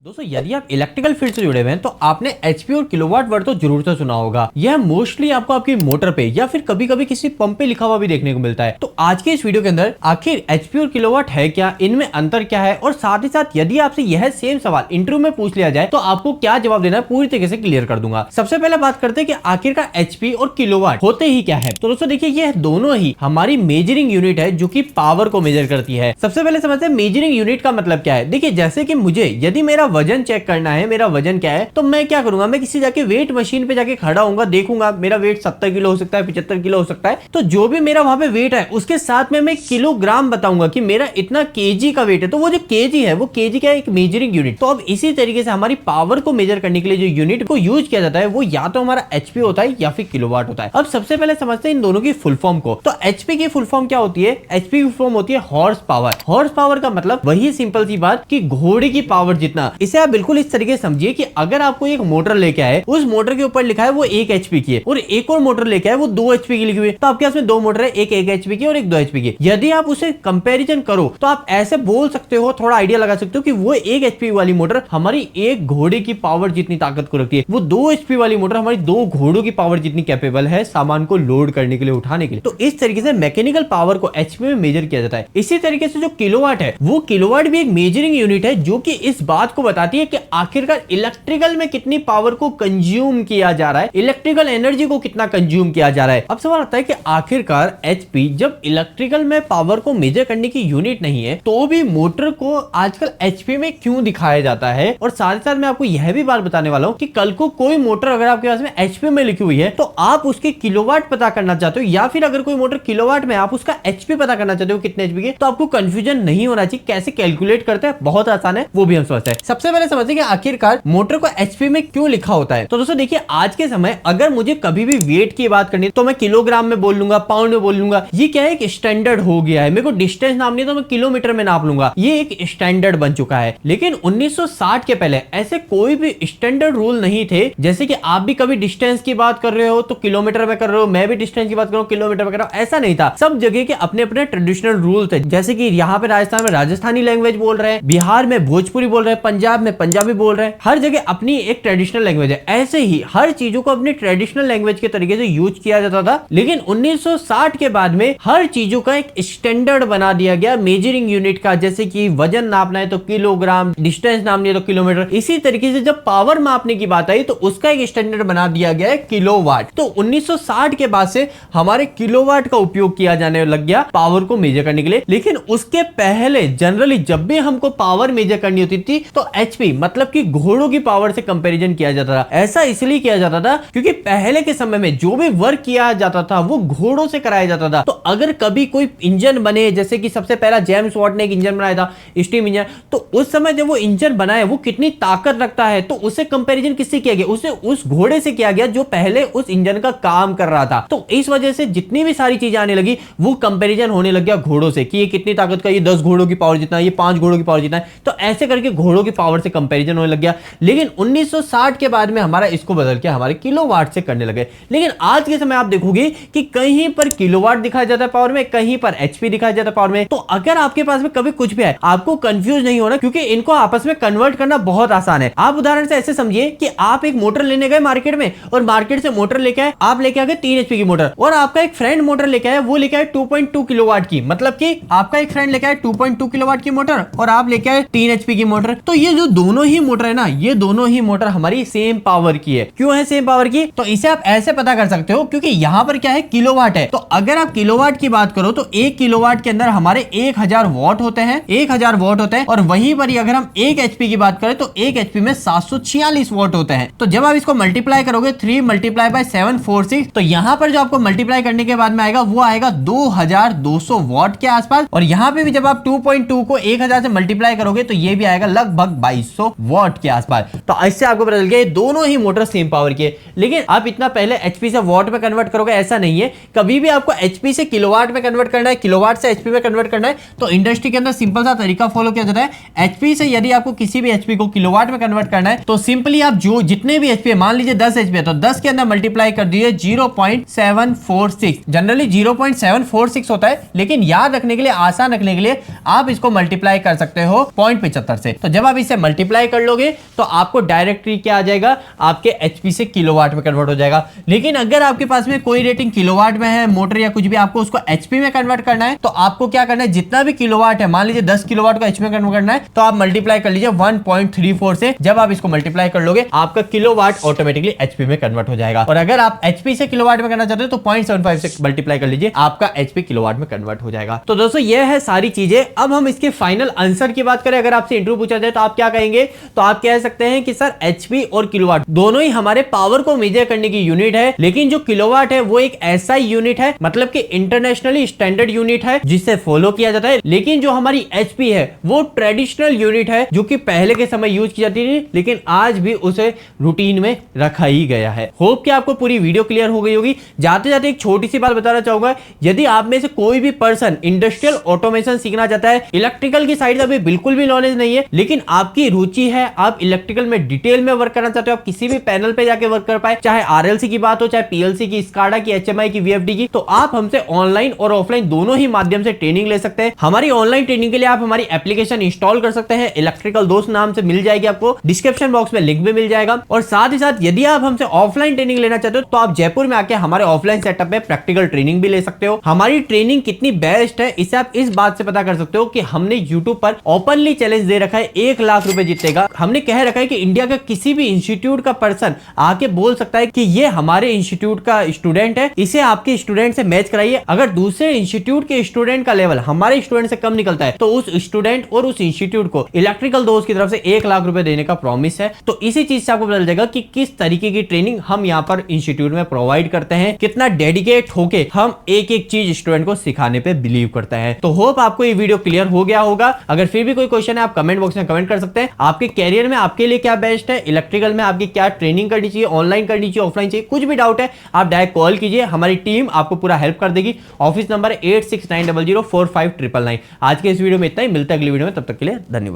दोस्तों यदि आप इलेक्ट्रिकल फील्ड से जुड़े हुए हैं तो आपने एचपी और किलोवाट वर्ड तो जरूर से सुना होगा। यह मोस्टली आपको आपकी मोटर पे या फिर कभी कभी किसी पंप पे लिखा हुआ भी देखने को मिलता है। तो आज के इस वीडियो के अंदर आखिर एचपी और किलोवाट है क्या, इनमें अंतर क्या है, और साथ ही साथ यदि आपसे यह सेम सवाल इंटरव्यू में पूछ लिया जाए तो आपको क्या जवाब देना है पूरी तरीके से क्लियर कर दूंगा। सबसे पहले बात करते हैं कि आखिरकार एचपी और किलोवाट होते ही क्या है। तो दोस्तों देखिए, यह दोनों ही हमारी मेजरिंग यूनिट है जो कि पावर को मेजर करती है। सबसे पहले समझते हैं मेजरिंग यूनिट का मतलब क्या है। देखिए, जैसे कि मुझे यदि मेरा वजन चेक करना है, मेरा वजन क्या है, तो मैं क्या करूंगा, मैं किसी जाके वेट मशीन पे जाके खड़ा होऊंगा, देखूंगा मेरा वेट 70 किलो हो सकता है, 75 किलो हो सकता है। तो जो भी मेरा वहां पे वेट है उसके साथ में मैं किलोग्राम बताऊंगा कि मेरा इतना केजी का वेट है। तो वो जो केजी है वो केजी का एक मेजरिंग यूनिट। तो अब इसी तरीके से हमारी पावर को मेजर करने के लिए जो यूनिट को यूज किया जाता है वो या तो हमारा एचपी होता है या फिर किलोवाट होता है। अब सबसे पहले समझते हैं इन दोनों की फुल फॉर्म को। तो एचपी की फुल फॉर्म क्या होती है? एचपी की फुल फॉर्म होती है हॉर्स पावर। हॉर्स पावर का मतलब वही सिंपल सी बात कि घोड़े की पावर जितना। इसे आप बिल्कुल इस तरीके से समझिए कि अगर आपको एक मोटर लेके आए, उस मोटर के ऊपर लिखा है वो 1 एचपी की है, और एक और मोटर लेके आए वो 2 एचपी की लिखी हुई है, तो आपके पास में दो मोटर है, एक एचपी की और एक 2 एचपी की। यदि आप उसे कंपैरिजन करो तो आप ऐसे बोल सकते हो, थोड़ा आइडिया लगा सकते हो कि वो 1 एचपी वाली मोटर हमारी एक घोड़े की पावर जितनी ताकत को रखती है, वो 2 एचपी वाली मोटर हमारी 2 घोड़ों की पावर जितनी कैपेबल है सामान को लोड करने के लिए, उठाने के लिए। तो इस तरीके से मैकेनिकल पावर को एचपी में मेजर किया जाता है। इसी तरीके से जो किलोवाट है, वो किलोवाट भी एक मेजरिंग यूनिट है जो कि इस बात को बताती है कि आखिरकार इलेक्ट्रिकल में कितनी पावर को कंज्यूम किया जा रहा है, इलेक्ट्रिकल एनर्जी को कितना कंज्यूम किया जा रहा है। अब सवाल आता है कि आखिरकार एचपी जब इलेक्ट्रिकल में पावर को मेजर करने की यूनिट नहीं है तो भी मोटर को आजकल एचपी में क्यों दिखाया जाता है। और साथ ही साथ मैं आपको यह भी बात बताने वाला हूं कि कल को कोई मोटर अगर आपके पास में एचपी में लिखी हुई है तो आप उसके किलोवाट पता करना चाहते हो, या फिर अगर कोई मोटर किलोवाट में आप उसका एचपी पता करना चाहते हो कितने एचपी के, तो आपको कंफ्यूजन नहीं होना चाहिए। कैसे कैलकुलेट करते हैं, बहुत आसान है, वो भी हम समझते हैं। सबसे पहले समझते हैं कि आखिरकार मोटर को एचपी में क्यों लिखा होता है। तो दोस्तों देखिए, आज के समय अगर मुझे कभी भी वेट की बात करनी है तो मैं किलोग्राम में बोल लूंगा, पाउंड में बोल लूंगा। ये क्या है, एक स्टैंडर्ड हो गया है। मेरे को डिस्टेंस नापनी है तो मैं किलोमीटर में नाप लूंगा, ये एक स्टैंडर्ड बन चुका है। लेकिन 1960 के पहले ऐसे कोई भी स्टैंडर्ड रूल नहीं थे। जैसे कि आप भी कभी डिस्टेंस की बात कर रहे हो तो किलोमीटर में कर रहे हो, मैं भी डिस्टेंस की बात कर रहा हूं किलोमीटर में कर रहा हूं, ऐसा नहीं था। सब जगह के अपने अपने ट्रेडिशनल रूल थे। जैसे कि यहाँ पे राजस्थान में राजस्थानी लैंग्वेज बोल रहे हैं, बिहार में भोजपुरी बोल रहे हैं, पंजाब में पंजाबी बोल रहे हैं। हर जगह अपनी एक ट्रेडिशनल लैंग्वेज है। ऐसे ही हर चीजों को अपनी ट्रेडिशनल लैंग्वेज के तरीके से यूज किया जाता था। लेकिन 1960 के बाद में हर चीजों का एक स्टैंडर्ड बना दिया गया मेजरिंग यूनिट का। जैसे कि वजन नापना है तो किलोग्राम, डिस्टेंस नापनी है तो किलोमीटर। इसी तरीके से जब पावर मापने की बात आई तो उसका एक स्टैंडर्ड बना दिया गया है किलोवाट। तो 1960 के बाद से हमारे किलोवाट का उपयोग किया जाने लग गया पावर को मेजर करने के लिए। लेकिन उसके पहले जनरली जब भी हमको पावर मेजर करनी होती थी तो एचपी मतलब कि घोड़ों की पावर से कंपैरिजन किया जाता था। ऐसा इसलिए किया जाता था क्योंकि पहले के समय में जो भी वर्क किया जाता था वो घोड़ों से कराया जाता था। तो अगर कभी कोई इंजन बने, जैसे कि सबसे पहला जेम्स वाट ने एक इंजन बनाया था, स्टीम इंजन, तो उस समय जब वो इंजन बनाया वो कितनी ताकत रखता है तो उससे कंपैरिजन किससे किया गया, उसे उस घोड़े से किया गया जो पहले उस इंजन का काम कर रहा था। तो इस वजह से जितनी भी सारी चीजें आने लगी वो कंपैरिजन होने लग गया घोड़ों से कि ये कितनी ताकत का, ये 10 घोड़ों की पावर जितना, ये 5 घोड़ों की पावर जितना है। तो ऐसे करके घोड़ों की पावर से कंपैरिजन होने लग गया। लेकिन 1960 के बाद में हमारा इसको बदल के हमारे किलोवाट से करने लगे। लेकिन आज के समय आप देखोगे कि कहीं पर किलोवाट दिखाया जाता है पावर में, कहीं पर एचपी दिखाया जाता है पावर में। तो अगर आपके पास में कभी कुछ भी है, आपको कंफ्यूज नहीं होना, क्योंकि इनको आपस में कन्वर्ट करना बहुत आसान है। आप उदाहरण से ऐसे समझिए कि आप एक मोटर लेने गए मार्केट में, और मार्केट से मोटर लेके आए, आप लेके आ गए 3 एचपी की मोटर, और आपका एक फ्रेंड मोटर लेके आया, वो लेके आए 2.2 किलोवाट की। मतलब कि आपका एक फ्रेंड लेके आए 2.2 किलोवाट की मोटर और आप लेके आए 3 एचपी की मोटर। तो ये जो दोनों ही मोटर है ना, ये दोनों ही मोटर हमारी सेम पावर की है। क्यों है सेम पावर की? तो इसे आप ऐसे पता कर सकते हो क्योंकि यहां पर क्या है, किलोवाट है। तो अगर आप किलोवाट की बात करो तो 1 किलोवाट के अंदर हमारे 1000 वॉट होते हैं, 1000 वॉट होते हैं। और वहीं पर ही अगर हम 1 एचपी की बात करें तो 1 एचपी में 746 वॉट होते हैं। तो जब आप इसको मल्टीप्लाई करोगे 3 मल्टीप्लाई बाय 746, तो यहां पर जो आपको मल्टीप्लाई करने के बाद में आएगा वो आएगा 2200 वॉट के आसपास। और यहां पे भी जब आप 2.2 को 1000 से मल्टीप्लाई करोगे तो ये भी आएगा लगभग 2200 वॉट के आसपास। तो इससे आपको पता चल गया दोनों ही मोटर सेम पावर की है। लेकिन आप इतना पहले एचपी से वॉट में कन्वर्ट करोगे ऐसा नहीं है। कभी भी आपको एचपी से किलोवाट में कन्वर्ट करना है, किलोवाट से एचपी में कन्वर्ट करना है, तो इंडस्ट्री के अंदर सिंपल सा तरीका फॉलो किया जाता है। एचपी से यदि आपको किसी भी एचपी को किलोवाट में कन्वर्ट करना है तो सिंपली आप जो जितने भी एचपी है, मान लीजिए 10 एचपी है तो 10 के अंदर मल्टीप्लाई कर दीजिए 0.746। जनरली 0.746 होता है, लेकिन याद रखने के लिए, आसान रखने के लिए आप इसको मल्टीप्लाई कर सकते हो 0.75 से। तो जब आप इसे इसे मल्टीप्लाई कर लोगे तो आपको डायरेक्टली क्या आ जाएगा, आपके एचपी से किलोवाट में कन्वर्ट हो जाएगा। लेकिन अगर आपके पास में कोई रेटिंग किलोवाट में है मोटर या कुछ भी, आपको उसको एचपी में कन्वर्ट करना है तो आपको क्या करना है, जितना भी किलोवाट है, मान लीजिए 10 किलोवाट को एचपी में कन्वर्ट करना है तो आप मल्टीप्लाई कर लीजिए 1.34 से। जब आप इसको मल्टीप्लाई कर लोगे आपका किलोवाट ऑटोमेटिकली एचपी में कन्वर्ट हो जाएगा। और अगर आप एचपी से किलोवाट में करना चाहते हो तो 0.75 से मल्टीप्लाई कर लीजिए, आपका एचपी किलोवाट में कन्वर्ट हो जाएगा। तो दोस्तों ये है सारी चीजें। अब हम इसके फाइनल आंसर की बात करें, अगर आपसे इंटरव्यू पूछा जाए तो आप क्या कहेंगे, तो आप कह सकते हैं कि सर एचपी और किलोवाट दोनों ही हमारे पावर को मेजर करने की यूनिट है, लेकिन जो किलोवाट है वो एक ऐसा यूनिट है, मतलब कि इंटरनेशनली स्टैंडर्ड यूनिट है जिसे फॉलो किया जाता है। लेकिन जो हमारी एचपी है वो ट्रेडिशनल यूनिट है जो कि पहले के समय यूज की जाती थी, लेकिन आज भी उसे रूटीन में रखा ही गया है। होप कि आपको पूरी वीडियो क्लियर हो गई होगी। जाते जाते एक छोटी सी बात बताना चाहूंगा, यदि आप में से कोई भी पर्सन इंडस्ट्रियल ऑटोमेशन सीखना चाहता है, इलेक्ट्रिकल की साइड अभी बिल्कुल भी नॉलेज नहीं है, लेकिन आपकी रुचि है, आप इलेक्ट्रिकल में डिटेल में वर्क करना चाहते हो, आप किसी भी पैनल पे जाके वर्क कर पाए, चाहे आरएलसी की बात हो, चाहे पीएलसी की, स्काडा की, एचएमआई की, वीएफडी की, तो आप हमसे ऑनलाइन और ऑफलाइन दोनों ही माध्यम से ट्रेनिंग ले सकते हैं। हमारी ऑनलाइन ट्रेनिंग के लिए आप हमारी एप्लीकेशन इंस्टॉल कर सकते हैं, इलेक्ट्रिकल दोस्त नाम से मिल जाएगी, आपको डिस्क्रिप्शन बॉक्स में लिंक भी मिल जाएगा। और साथ ही साथ यदि आप हमसे ऑफलाइन ट्रेनिंग लेना चाहते हो तो आप जयपुर में आके हमारे ऑफलाइन सेटअप में प्रैक्टिकल ट्रेनिंग भी ले सकते हो। हमारी ट्रेनिंग कितनी बेस्ट है इसे आप इस बात से पता कर सकते हो कि हमने यूट्यूब पर ओपनली चैलेंज दे रखा है, 1 लाख रुपए जीतेगा। हमने कह रखा है कि इंडिया का किसी भी इंस्टीट्यूट का पर्सन आके बोल सकता है कि ये हमारे इंस्टीट्यूट का स्टूडेंट है, इसे आपके स्टूडेंट से मैच कराइए। अगर दूसरे इंस्टीट्यूट के स्टूडेंट का लेवल हमारे स्टूडेंट से कम निकलता है तो उस स्टूडेंट और उस इंस्टीट्यूट को इलेक्ट्रिकल दोस्त की तरफ से 1 लाख रुपए देने का प्रॉमिस है। तो इसी चीज से आपको पता चल जाएगा कि किस तरीके की ट्रेनिंग हम यहाँ पर इंस्टीट्यूट में प्रोवाइड करते हैं, कितना डेडिकेट होके हम एक एक चीज स्टूडेंट को सिखाने पे बिलीव करते हैं। तो होप आपको ये वीडियो क्लियर हो गया होगा। अगर फिर भी कोई क्वेश्चन है आप कमेंट बॉक्स में कमेंट कर सकते हैं। आपके कैरियर में आपके लिए क्या बेस्ट है, इलेक्ट्रिकल में आपकी क्या ट्रेनिंग करनी चाहिए, ऑनलाइन करनी चाहिए, ऑफलाइन चाहिए, कुछ भी डाउट है आप डायरेक्ट कॉल कीजिए, हमारी टीम आपको पूरा हेल्प कर देगी। Office number 8690045999। आज के इस वीडियो में इतना ही, मिलता है अगली वीडियो में, तब तक के लिए धन्यवाद।